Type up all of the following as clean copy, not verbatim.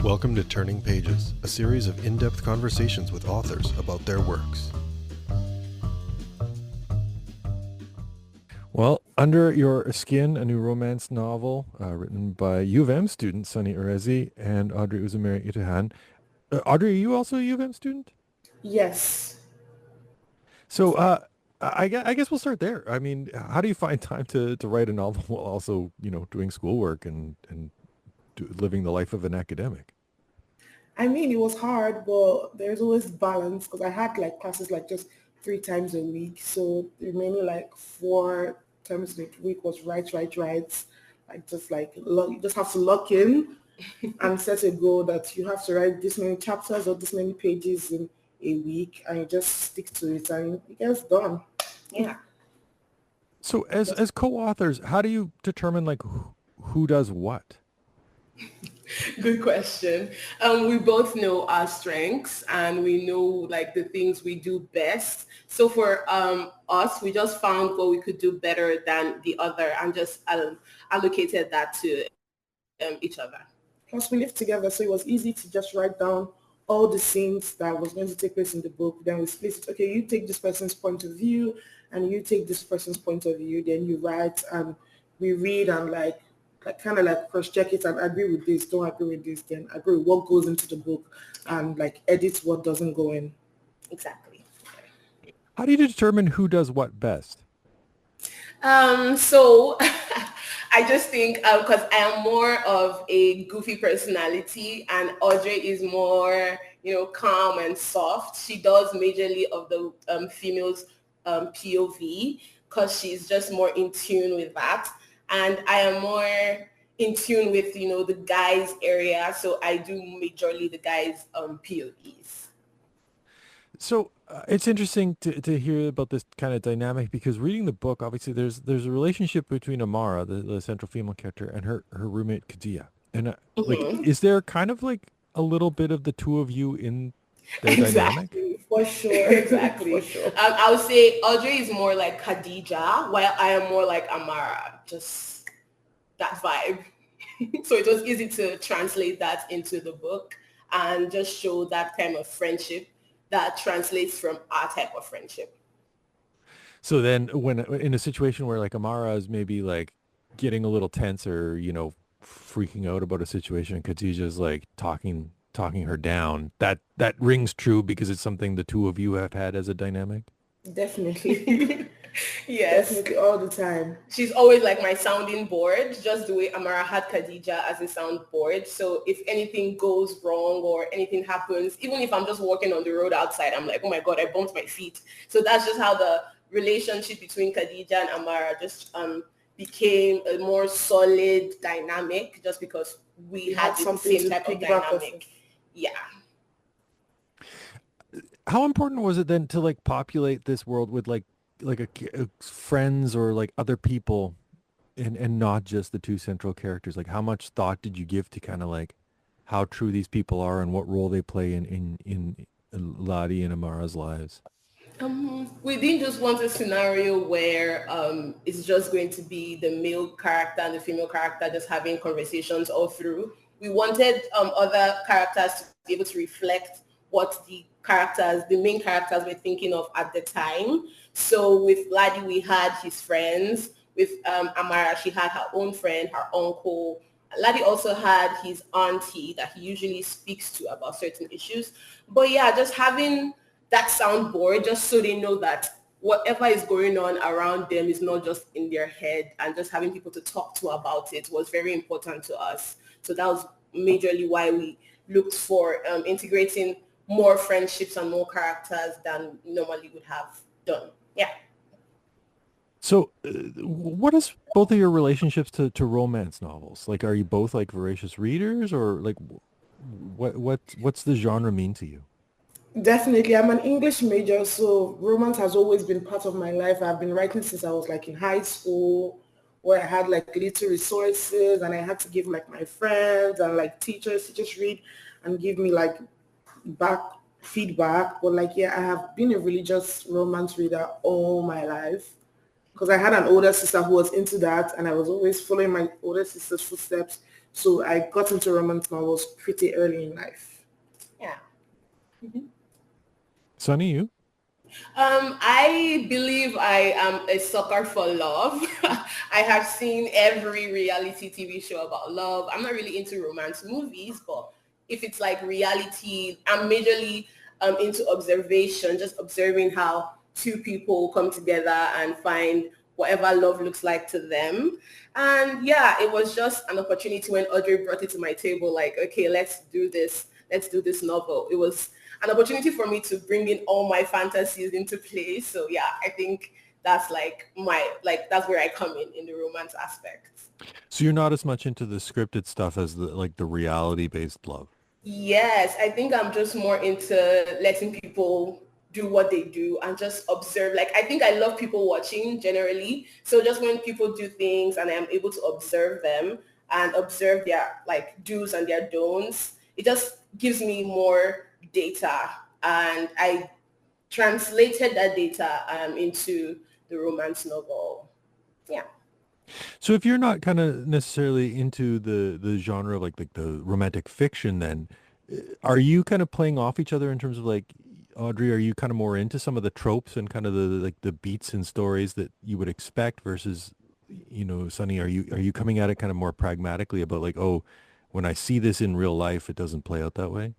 Welcome to Turning Pages, a series of in-depth conversations with authors about their works. Well, Under Your Skin, a new romance novel written by U of M student Sunny Erezi and Audrey Uzamere Itohan. Audrey, are you also a U of M student? Yes. So I guess we'll start there. I mean, how do you find time to write a novel while also, doing schoolwork and living the life of an academic? I mean, it was hard, but there's always balance because I had like classes like just 3 times a week. So the remaining like 4 times a week was write. Like just like you just have to lock in and set a goal that you have to write this many chapters or this many pages in a week, and you just stick to it and it gets done. Yeah. So as co-authors, how do you determine like who does what? Good question. We both know our strengths and we know like the things we do best. So for us, we just found what we could do better than the other and just allocated that to each other. Plus, we lived together, so it was easy to just write down all the scenes that was going to take place in the book. Then we split it. Okay, you take this person's point of view, and you take this person's point of view. Then you write, and we read and like kind of like cross-check it and agree with this, don't agree with this, then agree with what goes into the book, and like edit what doesn't go in. Exactly. How do you determine who does what best? So I just think because I am more of a goofy personality and Audrey is more, calm and soft. She does majorly of the female's POV because she's just more in tune with that. And I am more in tune with, the guys area. So I do majorly the guys' POVs. So it's interesting to hear about this kind of dynamic because reading the book, obviously there's a relationship between Amara, the central female character, and her roommate Kadia. And is there kind of like a little bit of the two of you in their dynamic? For sure. Exactly. For sure. I would say Audrey is more like Khadija, while I am more like Amara. Just that vibe. So it was easy to translate that into the book and just show that kind of friendship that translates from our type of friendship. So then when in a situation where like Amara is maybe like getting a little tense or, freaking out about a situation, Khadijah's like talking her down, that rings true because it's something the two of you have had as a dynamic? Definitely. Yes. Definitely all the time. She's always like my sounding board, just the way Amara had Khadija as a sound board. So if anything goes wrong or anything happens, even if I'm just walking on the road outside, I'm like, oh my God, I bumped my feet. So that's just how the relationship between Khadija and Amara just became a more solid dynamic just because we had the same type of dynamic. Yeah. How important was it then to like populate this world with like friends or like other people and not just the two central characters? Like how much thought did you give to kind of like how true these people are and what role they play in Ladi and Amara's lives? We didn't just want a scenario where it's just going to be the male character and the female character just having conversations all through. We wanted other characters to be able to reflect what the main characters were thinking of at the time. So with Ladi, we had his friends. With Amara, she had her own friend, her uncle. Ladi also had his auntie that he usually speaks to about certain issues. But yeah, just having that soundboard just so they know that whatever is going on around them is not just in their head, and just having people to talk to about it was very important to us. So that was majorly why we looked for integrating more friendships and more characters than we normally would have done. Yeah. So what is both of your relationships to romance novels? Like, are you both like voracious readers, or like what's the genre mean to you? Definitely. I'm an English major, so romance has always been part of my life. I've been writing since I was like in high school, where I had like little resources and I had to give like my friends and like teachers to just read and give me like back feedback. But like, yeah, I have been a religious romance reader all my life because I had an older sister who was into that and I was always following my older sister's footsteps. So I got into romance novels pretty early in life. Yeah. Sunny, you? I believe I am a sucker for love. I have seen every reality TV show about love. I'm not really into romance movies, but if it's like reality, I'm majorly into observation, just observing how two people come together and find whatever love looks like to them. And yeah, it was just an opportunity when Audrey brought it to my table, like, okay, let's do this. Let's do this novel. It was an opportunity for me to bring in all my fantasies into play. So yeah, I think that's that's where I come in the romance aspect. So you're not as much into the scripted stuff as the reality-based love. Yes, I think I'm just more into letting people do what they do and just observe. Like, I think I love people watching generally. So just when people do things and I'm able to observe them and observe their like do's and their don'ts, it just gives me more data, and I translated that data into the romance novel. Yeah. So if you're not kind of necessarily into the genre of like the romantic fiction, then are you kind of playing off each other in terms of like, Audrey, are you kind of more into some of the tropes and kind of the beats and stories that you would expect versus, Sunny, are you coming at it kind of more pragmatically about like, oh, when I see this in real life, it doesn't play out that way?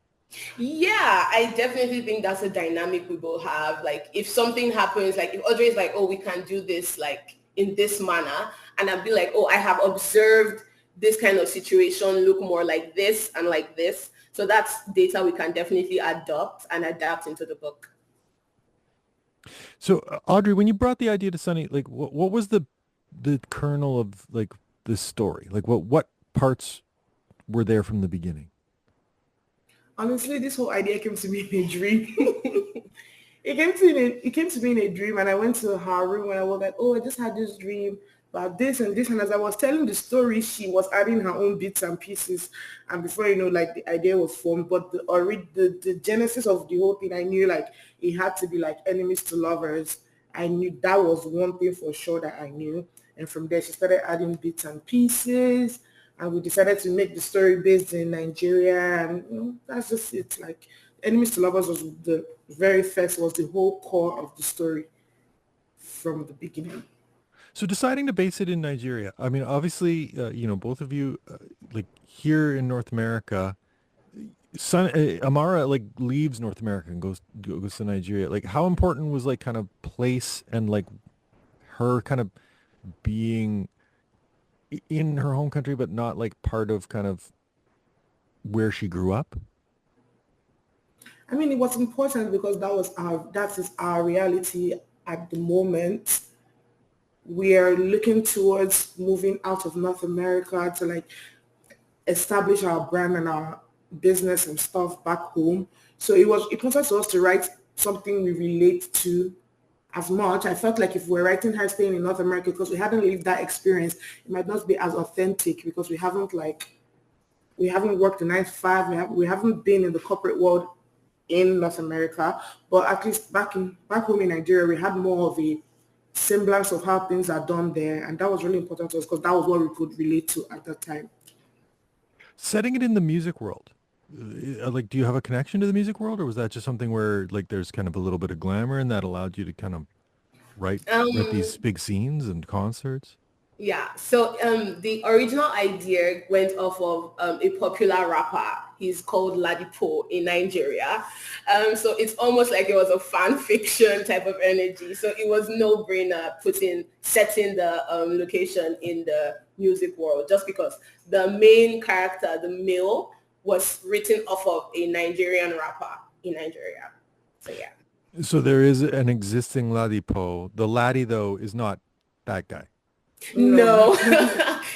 Yeah, I definitely think that's a dynamic we both have. Like, if something happens, like if Audrey is like, oh, we can do this like in this manner, and I'll be like, oh, I have observed this kind of situation look more like this and like this. So that's data we can definitely adopt and adapt into the book. So Audrey, when you brought the idea to Sunny, like what was the kernel of like the story? Like what parts were there from the beginning? Honestly, this whole idea came to me in a dream. It came to me in a dream, and I went to her room and I was like, oh, I just had this dream about this and this. And as I was telling the story, she was adding her own bits and pieces. And before you know, like the idea was formed, but the genesis of the whole thing, I knew like it had to be like enemies to lovers. I knew that was one thing for sure that I knew. And from there, she started adding bits and pieces. And we decided to make the story based in Nigeria. And that's just it. Like enemies to lovers was the whole core of the story from the beginning. So deciding to base it in Nigeria, I mean, obviously, both of you, like here in North America, Amara like leaves North America and goes to Nigeria. Like, how important was like kind of place and like her kind of being in her home country, but not like part of kind of where she grew up? I mean, it was important because that is our reality at the moment. We are looking towards moving out of North America to like establish our brand and our business and stuff back home. So it was important to us to write something we relate to as much. I felt like if we're writing her staying in North America because we hadn't lived that experience, it might not be as authentic because we haven't worked the 9 to 5. We haven't been in the corporate world in North America, but at least back home in Nigeria, we had more of a semblance of how things are done there, and that was really important to us because that was what we could relate to at that time. Setting it in the music world, like, do you have a connection to the music world, or was that just something where like there's kind of a little bit of glamour and that allowed you to kind of write these big scenes and concerts? Yeah, so the original idea went off of a popular rapper. He's called Ladipo in Nigeria. So it's almost like it was a fan fiction type of energy. So it was no brainer setting the location in the music world, just because the main character, the male, was written off of a Nigerian rapper in Nigeria. So yeah. So there is an existing Ladipo. The laddie though is not that guy. No,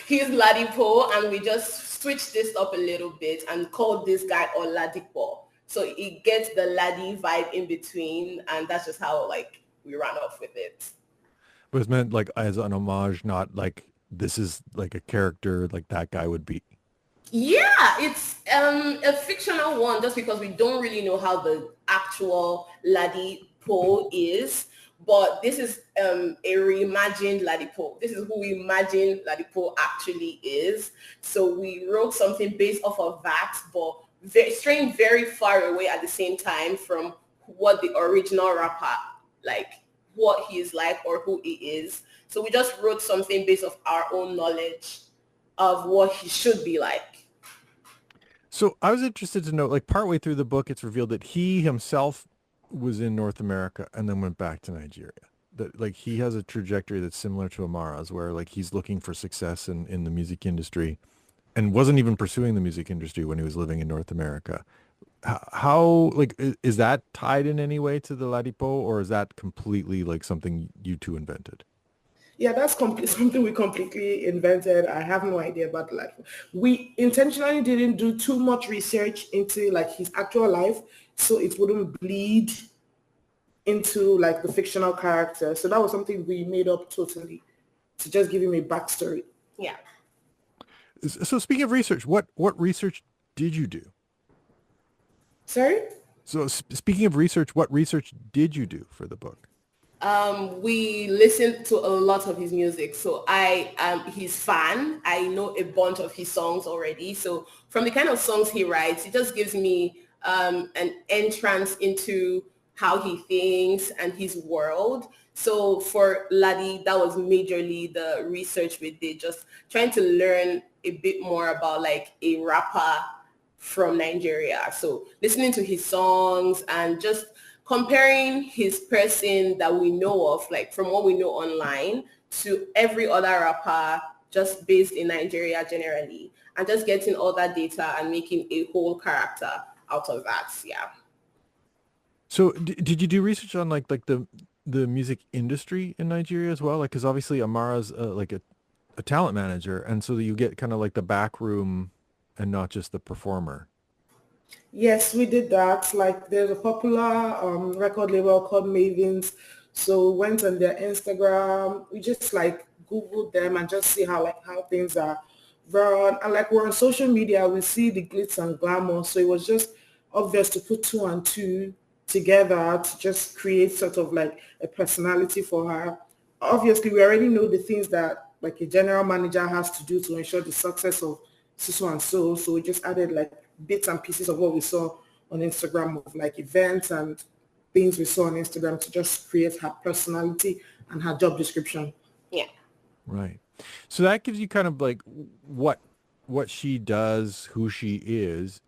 he's Ladipo, and we just switched this up a little bit and called this guy Oladipo. So it gets the laddie vibe in between, and that's just how like we ran off with it. But it's meant like as an homage, not like this is like a character like that guy would be. Yeah, it's a fictional one just because we don't really know how the actual Ladipo is. But this is a reimagined Ladipo. This is who we imagine Ladipo actually is. So we wrote something based off of that, but straying very far away at the same time from what the original rapper, like what he is like or who he is. So we just wrote something based off our own knowledge of what he should be like. So I was interested to know, like partway through the book, it's revealed that he himself was in North America and then went back to Nigeria. That like he has a trajectory that's similar to Amara's, where like he's looking for success in the music industry and wasn't even pursuing the music industry when he was living in North America. How like is that tied in any way to the Ladipo, or is that completely like something you two invented? Yeah, that's something we completely invented. I have no idea about the life. We intentionally didn't do too much research into like his actual life, so it wouldn't bleed into like the fictional character. So that was something we made up totally to just give him a backstory. Yeah. So speaking of research, what research did you do? Sorry? So speaking of research, what research did you do for the book? We listened to a lot of his music. So I am his fan. I know a bunch of his songs already. So from the kind of songs he writes, it just gives me an entrance into how he thinks and his world. So for Ladi, that was majorly the research we did, just trying to learn a bit more about like a rapper from Nigeria. So listening to his songs and just comparing his person that we know of, like from what we know online, to every other rapper just based in Nigeria generally, and just getting all that data and making a whole character out of that. Yeah. So did you do research on like the music industry in Nigeria as well? Like, because obviously Amara's like a talent manager, and so you get kind of like the back room and not just the performer. Yes, we did that. Like there's a popular record label called Mavins. So we went on their Instagram. We just like Googled them and just see how things are run. And like we're on social media, we see the glitz and glamour. So it was just obvious to put two and two together to just create sort of like a personality for her. Obviously, we already know the things that like a general manager has to do to ensure the success of so and so. So we just added like bits and pieces of what we saw on Instagram of like events and things we saw on Instagram to just create her personality and her job description. Yeah. Right. So that gives you kind of like what she does, who she is.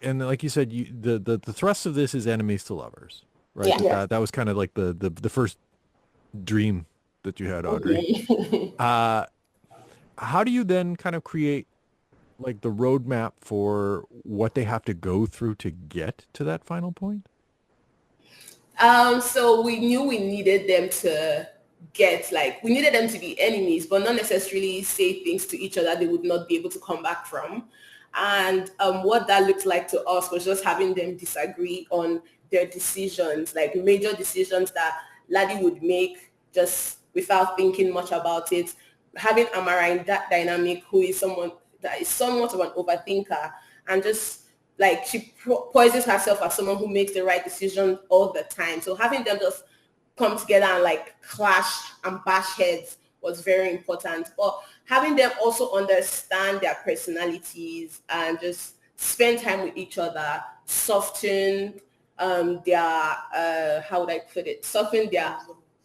And like you said, the thrust of this is enemies to lovers, right? Yeah. That was kind of like the first dream that you had, Audrey. How do you then kind of create like the roadmap for what they have to go through to get to that final point? So we knew we needed them to we needed them to be enemies, but not necessarily say things to each other they would not be able to come back from. And what that looked like to us was just having them disagree on their decisions, like major decisions that Ladi would make just without thinking much about it. Having Amara in that dynamic, who is someone that is somewhat of an overthinker, and just like she poisons herself as someone who makes the right decision all the time. So having them just come together and like clash and bash heads was very important. But having them also understand their personalities and just spend time with each other, soften their, how would I put it? Soften their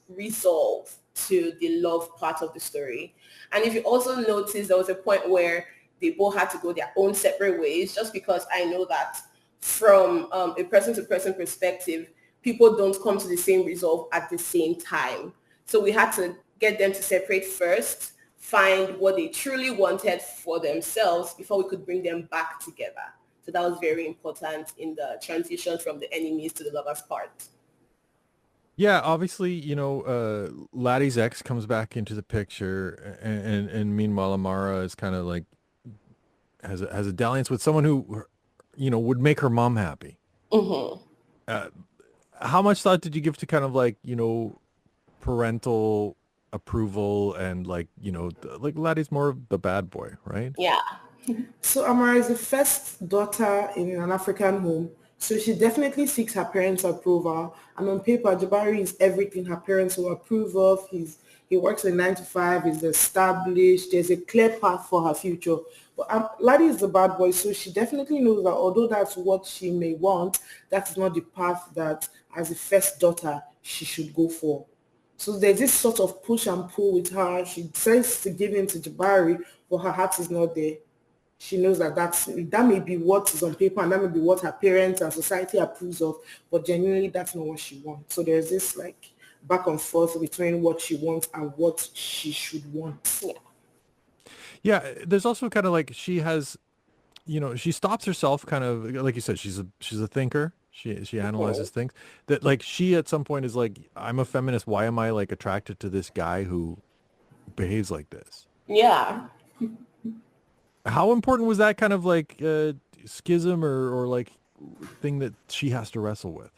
resolve to the love part of the story. And if you also notice, there was a point where they both had to go their own separate ways, just because I know that from a person-to-person perspective, people don't come to the same resolve at the same time. So we had to get them to separate first, find what they truly wanted for themselves before we could bring them back together. So that was very important in the transition from the enemies to the lovers part. Yeah, obviously, you know, Laddie's ex comes back into the picture, and meanwhile Amara is kind of like has a dalliance with someone who, you know, would make her mom happy. Mm-hmm. How much thought did you give to kind of like, you know, parental approval and like, you know, like Laddie's more of the bad boy, right? Yeah. So Amara is the first daughter in an African home. So she definitely seeks her parents' approval. And on paper, Jabari is everything her parents will approve of. He works a 9 to 5. He's established. There's a clear path for her future. But Laddie is the bad boy, so she definitely knows that although that's what she may want, that's not the path that, as a first daughter, she should go for. So there's this sort of push and pull with her. She decides to give in to Jabari, but her heart is not there. She knows that that may be what is on paper and that may be what her parents and society approves of, but genuinely that's not what she wants. So there's this like back and forth between what she wants and what she should want. Yeah. Yeah, there's also kind of like she has, she stops herself kind of like you said, she's a thinker. She analyzes things that like she at some point is like, I'm a feminist. Why am I like attracted to this guy who behaves like this? Yeah. How important was that kind of like schism or like thing that she has to wrestle with?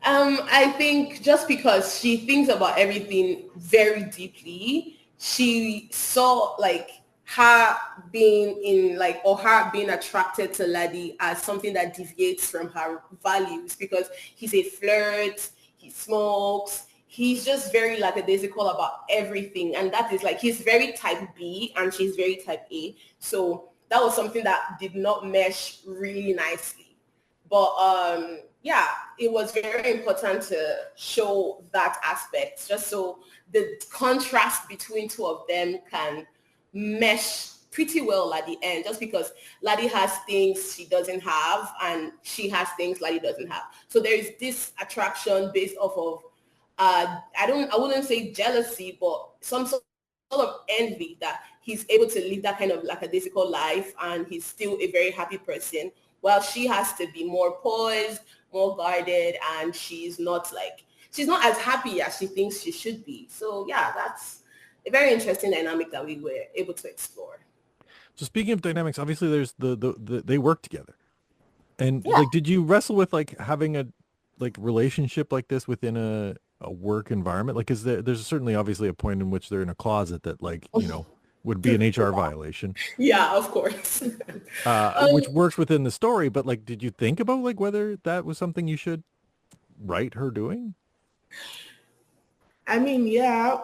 I think just because she thinks about everything very deeply, she saw like her being in like, or her being attracted to Laddie as something that deviates from her values, because he's a flirt, he smokes, he's just very lackadaisical about everything. And that is like, he's very type B and she's very type A. So that was something that did not mesh really nicely. But yeah, it was very important to show that aspect, just so the contrast between two of them can mesh pretty well at the end, just because Laddie has things she doesn't have and she has things Laddie doesn't have. So there is this attraction based off of, I wouldn't say jealousy, but some sort of envy that he's able to live that kind of lackadaisical life and he's still a very happy person, while she has to be more poised, more guarded, and she's not as happy as she thinks she should be. So yeah, that's a very interesting dynamic that we were able to explore. So speaking of dynamics, obviously there's the they work together. And Yeah. like, did you wrestle with like having a like relationship like this within a work environment? Like, is there's certainly obviously a point in which they're in a closet that like, would be an HR violation. Yeah, of course. Which works within the story, but like, did you think about like whether that was something you should write her doing? I mean, yeah,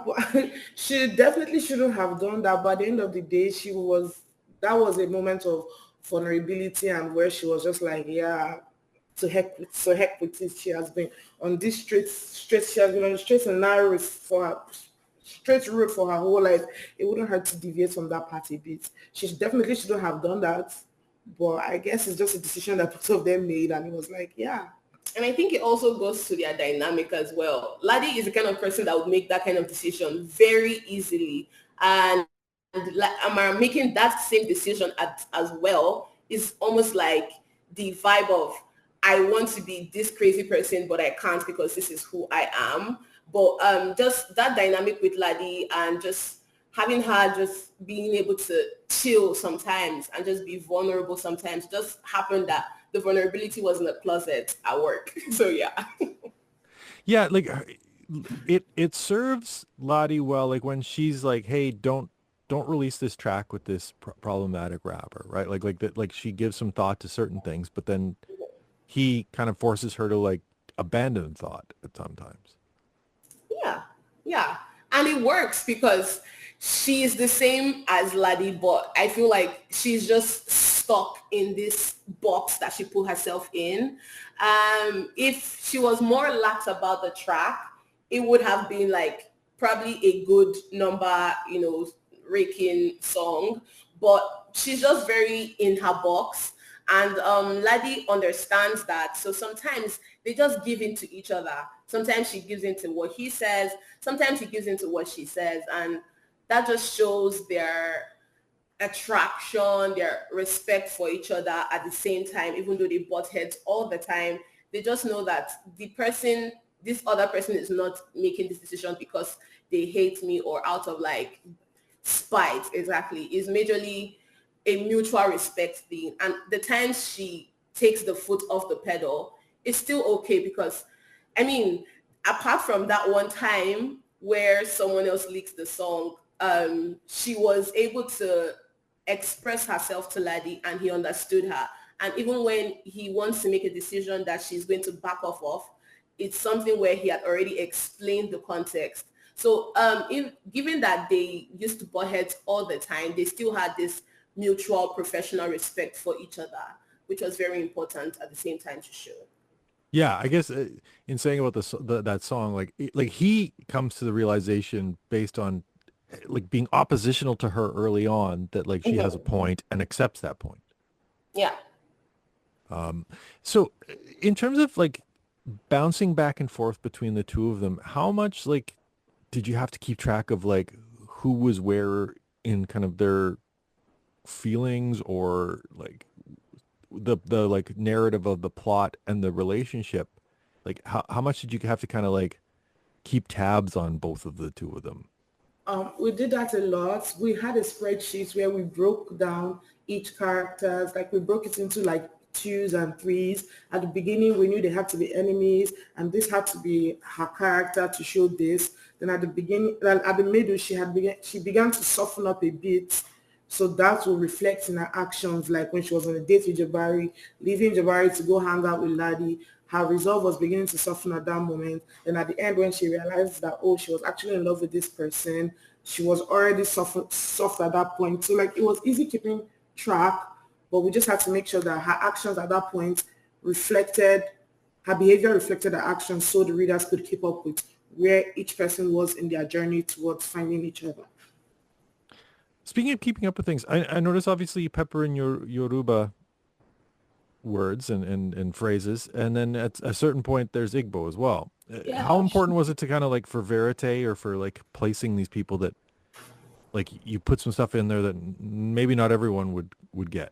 she definitely shouldn't have done that. But at the end of the day, that was a moment of vulnerability and where she was just like, yeah, to heck with it. She has been on this she has been on the straight and narrow straight road for her whole life. It wouldn't hurt to deviate from that part a bit. She definitely shouldn't have done that. But I guess it's just a decision that both of them made, and it was like, yeah. And I think it also goes to their dynamic as well. Laddie is the kind of person that would make that kind of decision very easily. And Amara making that same decision as well is almost like the vibe of, I want to be this crazy person, but I can't because this is who I am. But just that dynamic with Laddie and just having her just being able to chill sometimes and just be vulnerable sometimes just happened that the vulnerability was in the closet at work. So yeah. Yeah, like it serves Lottie well, like when she's like, hey, don't release this track with this problematic rapper, right? Like that, like she gives some thought to certain things, but then he kind of forces her to like abandon thought at sometimes. Yeah. And it works because she is the same as Laddie, but I feel like she's just stuck in this box that she put herself in. If she was more lax about the track, it would have been like probably a good number, raking song, but she's just very in her box. And Laddie understands that. So sometimes they just give in to each other. Sometimes she gives in to what he says. Sometimes he gives in to what she says. And that just shows their attraction, their respect for each other at the same time, even though they butt heads all the time. They just know that this other person is not making this decision because they hate me or out of like spite. Exactly. It's majorly a mutual respect thing. And the times she takes the foot off the pedal, it's still okay because, I mean, apart from that one time where someone else leaks the song, she was able to express herself to Laddie and he understood her. And even when he wants to make a decision that she's going to back off of, it's something where he had already explained the context. So given that they used to butt heads all the time, they still had this mutual professional respect for each other, which was very important at the same time to show. Yeah, I guess in saying about that song, like he comes to the realization based on like being oppositional to her early on that like she has a point and accepts that point. Yeah. So in terms of like bouncing back and forth between the two of them, how much like did you have to keep track of like who was where in kind of their feelings or like the like narrative of the plot and the relationship? Like how much did you have to kind of like keep tabs on both of the two of them? We did that a lot. We had a spreadsheet where we broke down each characters, like we broke it into like twos and threes. At the beginning, we knew they had to be enemies, and this had to be her character to show this. Then at the beginning, at the middle, she began to soften up a bit. So that will reflect in her actions, like when she was on a date with Jabari, leaving Jabari to go hang out with Laddie. Her resolve was beginning to soften at that moment. And at the end, when she realized that, oh, she was actually in love with this person, she was already soft at that point. So like it was easy keeping track, but we just had to make sure that her actions at that point her behavior reflected her actions so the readers could keep up with where each person was in their journey towards finding each other. Speaking of keeping up with things, I notice obviously you pepper in your Yoruba words and phrases, and then at a certain point there's Igbo as well. Yeah. How important was it to kind of like for verite or for like placing these people that like you put some stuff in there that maybe not everyone would get?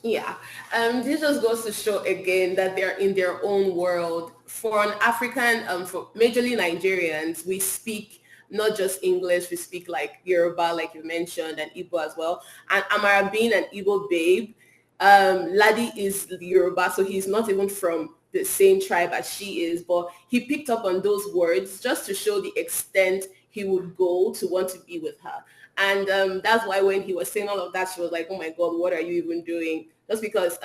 Yeah, this just goes to show again that they're in their own world. For an African, for majorly Nigerians, we speak not just English, we speak like Yoruba, like you mentioned, and Igbo as well. And Amara being an Igbo babe, Laddie is Yoruba, so he's not even from the same tribe as she is, but he picked up on those words just to show the extent he would go to want to be with her. And that's why when he was saying all of that, she was like, oh my God, what are you even doing? Just because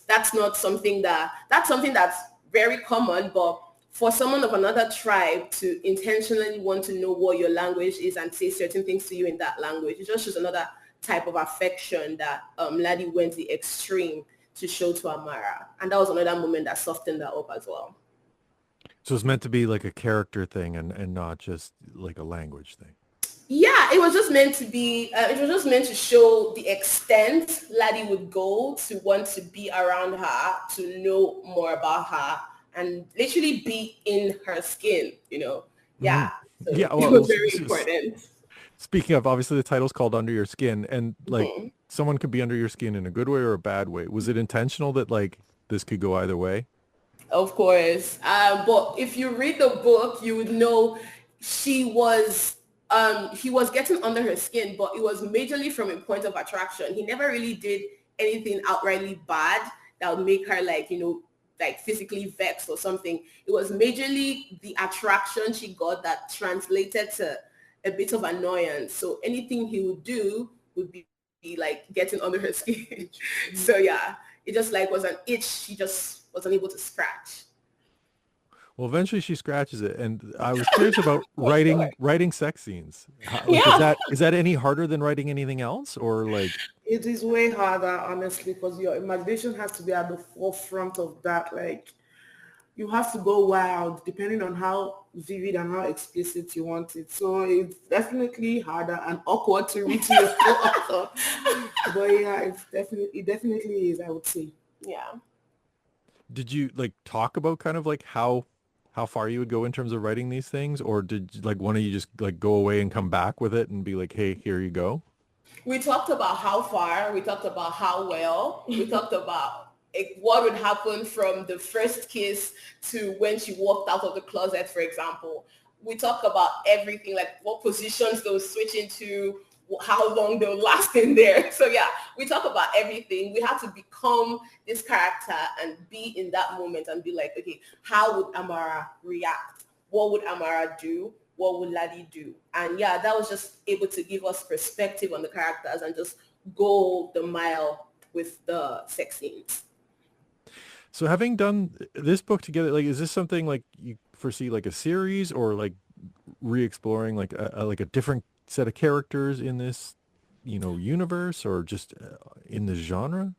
that's something that's very common, but for someone of another tribe to intentionally want to know what your language is and say certain things to you in that language, it just shows another type of affection that Laddie went the extreme to show to Amara. And that was another moment that softened her up as well. So it's meant to be like a character thing and not just like a language thing. Yeah, it was just meant to be, it was just meant to show the extent Laddie would go to want to be around her, to know more about her, and literally be in her skin, you know? Yeah. So yeah, well, it was very important. Speaking of, obviously the title's called Under Your Skin, and like someone could be under your skin in a good way or a bad way. Was it intentional that like this could go either way? Of course. But if you read the book, you would know he was getting under her skin, but it was majorly from a point of attraction. He never really did anything outrightly bad that would make her like, you know, like physically vexed or something. It was majorly the attraction she got that translated to a bit of annoyance. So anything he would do would be like getting under her skin. So yeah, it just like was an itch she just wasn't able to scratch. Well, eventually she scratches it, and I was curious about writing sex scenes. Like, Yeah. is that any harder than writing anything else, or like? It is way harder, honestly, because your imagination has to be at the forefront of that. Like, you have to go wild depending on how vivid and how explicit you want it. So it's definitely harder and awkward to read to your co-author. But yeah, it definitely is, I would say. Yeah. Did you like talk about kind of like how far you would go in terms of writing these things, or did like one of you just like go away and come back with it and be like, hey, here you go? We talked about how far, we talked about how well, we talked about what would happen from the first kiss to when she walked out of the closet, for example. We talked about everything, like what positions they'll switch into, how long they'll last in there. So yeah, we talk about everything. We have to become this character and be in that moment and be like, okay, how would Amara react? What would Amara do? What would Laddie do? And yeah, that was just able to give us perspective on the characters and just go the mile with the sex scenes. So having done this book together, like, is this something like you foresee like a series, or like re-exploring like a different set of characters in this, universe, or just in the genre?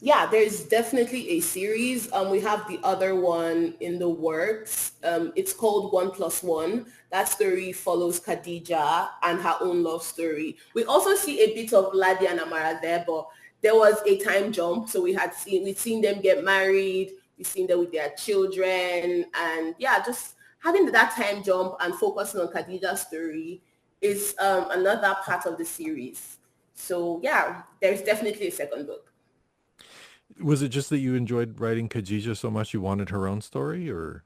Yeah, there's definitely a series. We have the other one in the works. It's called 1+1. That story follows Khadija and her own love story. We also see a bit of Ladi and Amara there, but there was a time jump. So we'd seen them get married. We've seen them with their children. And yeah, just having that time jump and focusing on Khadija's story is another part of the series. So yeah, there's definitely a second book. Was it just that you enjoyed writing Khadija so much you wanted her own story, or?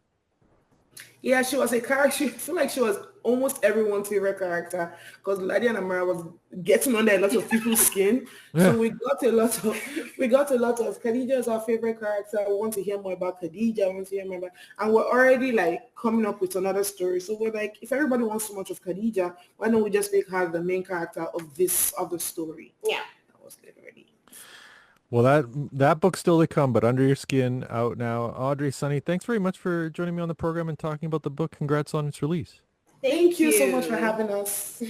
Yeah, she was a character. I feel like she was almost everyone's favorite character because Ladi and Amara was getting under a lot of people's skin. Yeah. So we got a lot of Khadija is our favorite character. We want to hear more about Khadija. We want to hear more about, and we're already like coming up with another story. So we're like, if everybody wants so much of Khadija, why don't we just make her the main character of the story? Yeah. That was literally. Well, that book's still to come, but Under Your Skin out now. Audrey, Sunny, thanks very much for joining me on the program and talking about the book. Congrats on its release. Thank you so much for having us.